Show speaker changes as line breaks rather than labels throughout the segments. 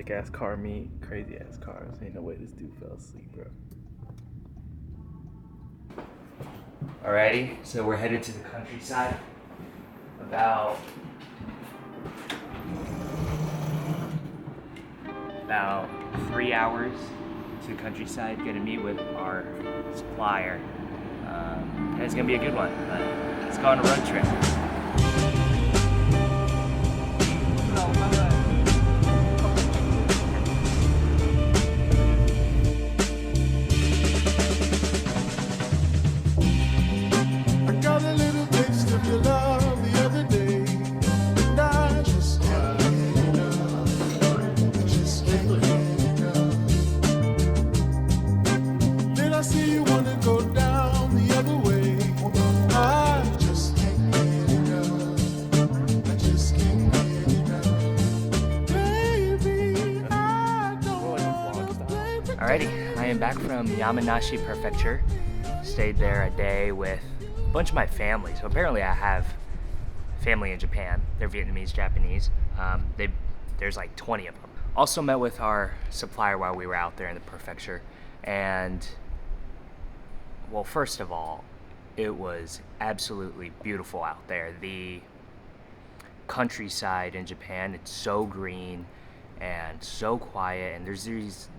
sick ass car meet, crazy ass cars. Ain't no way this dude fell asleep, bro.
Alrighty, so we're headed to the countryside. About 3 hours to the countryside. Gonna meet with our supplier. And it's gonna be a good one. But let's go on a road trip. Alrighty, I am back from Yamanashi Prefecture. Stayed there a day with a bunch of my family. So apparently I have family in Japan. They're Vietnamese, Japanese. There's like 20 of them. Also met with our supplier while we were out there in the prefecture. And, well, first of all, it was absolutely beautiful out there. The countryside in Japan, it's so green and so quiet, and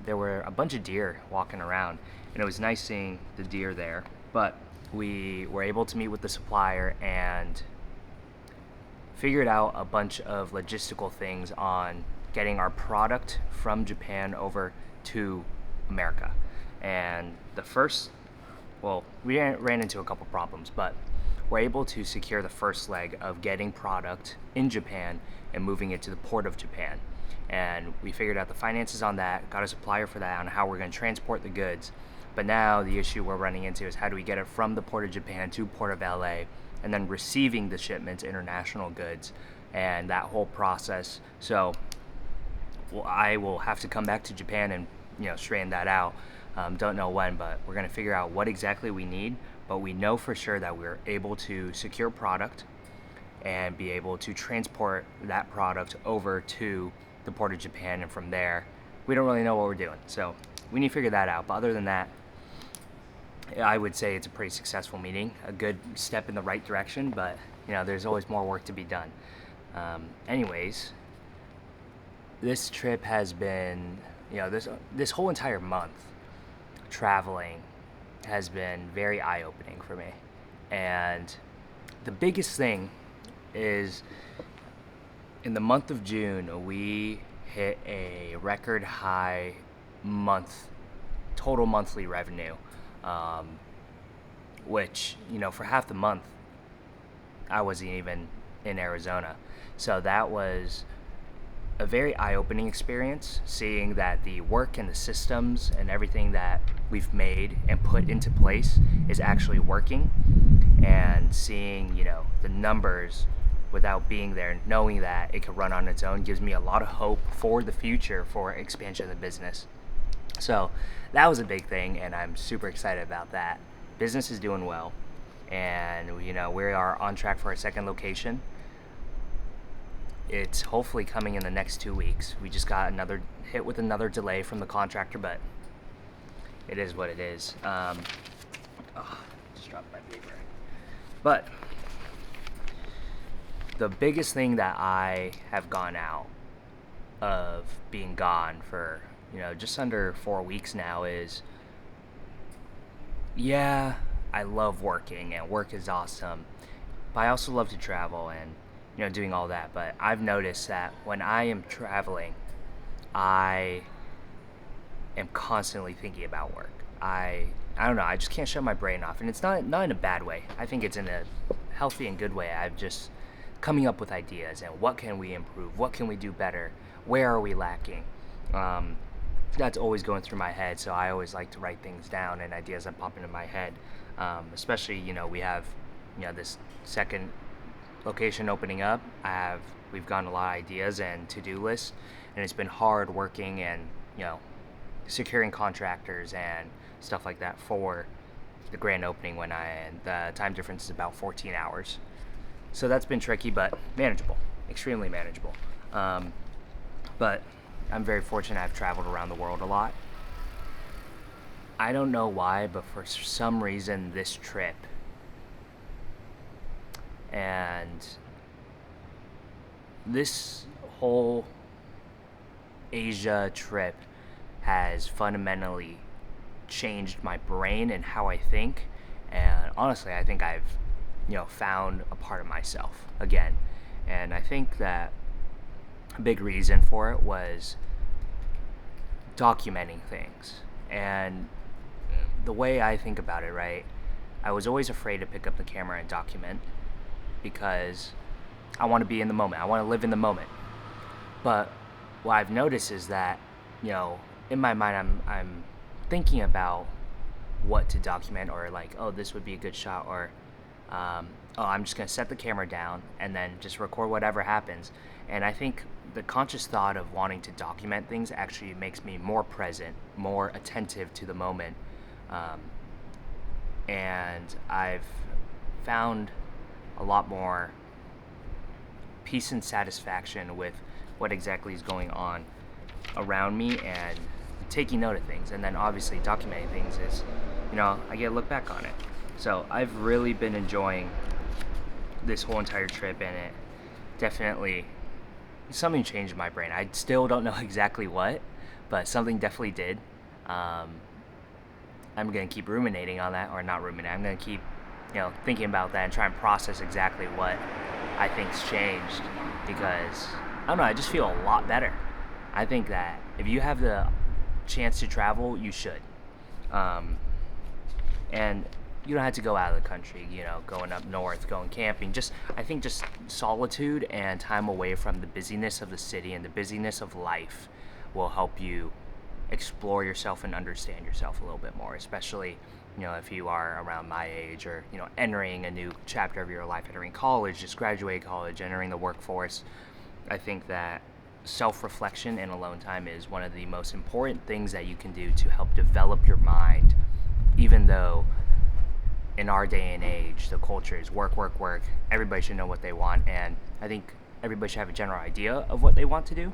there were a bunch of deer walking around, and it was nice seeing the deer there. But we were able to meet with the supplier and figured out a bunch of logistical things on getting our product from Japan over to America. And we ran into a couple problems, but we're able to secure the first leg of getting product in Japan and moving it to the port of Japan. And we figured out the finances on that, got a supplier for that, on how we're going to transport the goods. But now the issue we're running into is how do we get it from the port of Japan to port of LA, and then receiving the shipments, international goods, and that whole process. So I will have to come back to Japan and straighten that out. Don't know when, but we're going to figure out what exactly we need. But we know for sure that we're able to secure product and be able to transport that product over to the port of Japan, and from there we don't really know what we're doing, so we need to figure that out. But other than that, I would say it's a pretty successful meeting, a good step in the right direction, but there's always more work to be done. Anyways, this trip has been, this whole entire month traveling has been very eye-opening for me. And the biggest thing is, in the month of June, we hit a record high total monthly revenue, which, for half the month, I wasn't even in Arizona. So that was a very eye-opening experience, seeing that the work and the systems and everything that we've made and put into place is actually working, and seeing, the numbers without being there, knowing that it could run on its own, gives me a lot of hope for the future for expansion of the business. So that was a big thing, and I'm super excited about that. Business is doing well, and we are on track for our second location. It's hopefully coming in the next 2 weeks. We just got hit with another delay from the contractor, but it is what it is. Just dropped my paper. But the biggest thing that I have gone out of being gone for, just under 4 weeks now is, I love working and work is awesome, but I also love to travel and, doing all that. But I've noticed that when I am traveling, I am constantly thinking about work. I don't know, I just can't shut my brain off, and it's not in a bad way. I think it's in a healthy and good way. I've just coming up with ideas and what can we improve, what can we do better, where are we lacking. That's always going through my head, so I always like to write things down and ideas that pop into my head. Especially, we have, this second location opening up. We've gotten a lot of ideas and to-do lists, and it's been hard working and, securing contractors and stuff like that for the grand opening and the time difference is about 14 hours. So that's been tricky, but manageable, extremely manageable. But I'm very fortunate. I've traveled around the world a lot. I don't know why, but for some reason this trip and this whole Asia trip has fundamentally changed my brain and how I think. And honestly, I think I've, found a part of myself again. And I think that a big reason for it was documenting things. And the way I think about it, right? I was always afraid to pick up the camera and document because I want to be in the moment. I want to live in the moment. But what I've noticed is that, in my mind, I'm thinking about what to document, or like, oh, this would be a good shot, or I'm just gonna set the camera down and then just record whatever happens. And I think the conscious thought of wanting to document things actually makes me more present, more attentive to the moment, and I've found a lot more peace and satisfaction with what exactly is going on around me and taking note of things. And then obviously documenting things is, I get to look back on it. So I've really been enjoying this whole entire trip, and it definitely, something changed my brain. I still don't know exactly what, but something definitely did. I'm going to keep ruminating on that, or not ruminating. I'm going to keep, thinking about that and try and process exactly what I think's changed, because I don't know, I just feel a lot better. I think that if you have the chance to travel, you should. And you don't have to go out of the country, going up north, going camping. I think just solitude and time away from the busyness of the city and the busyness of life will help you explore yourself and understand yourself a little bit more, especially, if you are around my age, or, entering a new chapter of your life, entering college, just graduated college, entering the workforce. I think that self-reflection and alone time is one of the most important things that you can do to help develop your mind, even though in our day and age, the culture is work, work, work. Everybody should know what they want, and I think everybody should have a general idea of what they want to do,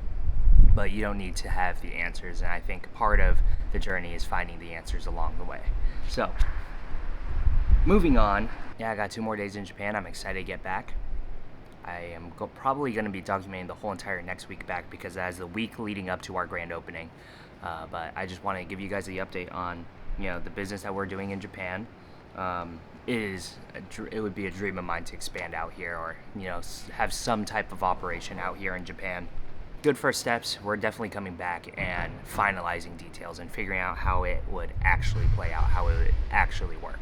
but you don't need to have the answers. And I think part of the journey is finding the answers along the way. So, moving on. Yeah, I got 2 more days in Japan. I'm excited to get back. I am probably going to be documenting the whole entire next week back, because that is the week leading up to our grand opening. But I just want to give you guys the update on, the business that we're doing in Japan. It would be a dream of mine to expand out here, or, have some type of operation out here in Japan. Good first steps. We're definitely coming back and finalizing details and figuring out how it would actually play out, how it would actually work.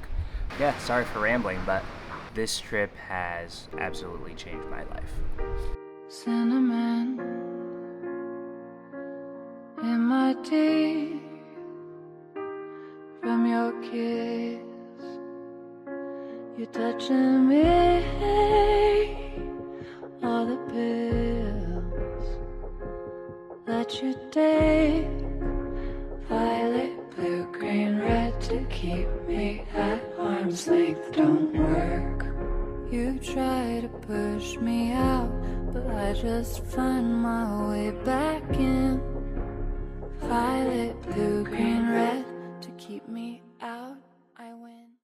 Yeah, sorry for rambling, but this trip has absolutely changed my life.
Cinnamon in my teeth from your kiss. You're touching me, all the pills that you take, violet, blue, green, red, to keep me at arm's length don't work. You try to push me out, but I just find my way back in. Violet, blue, green, red, to keep me out.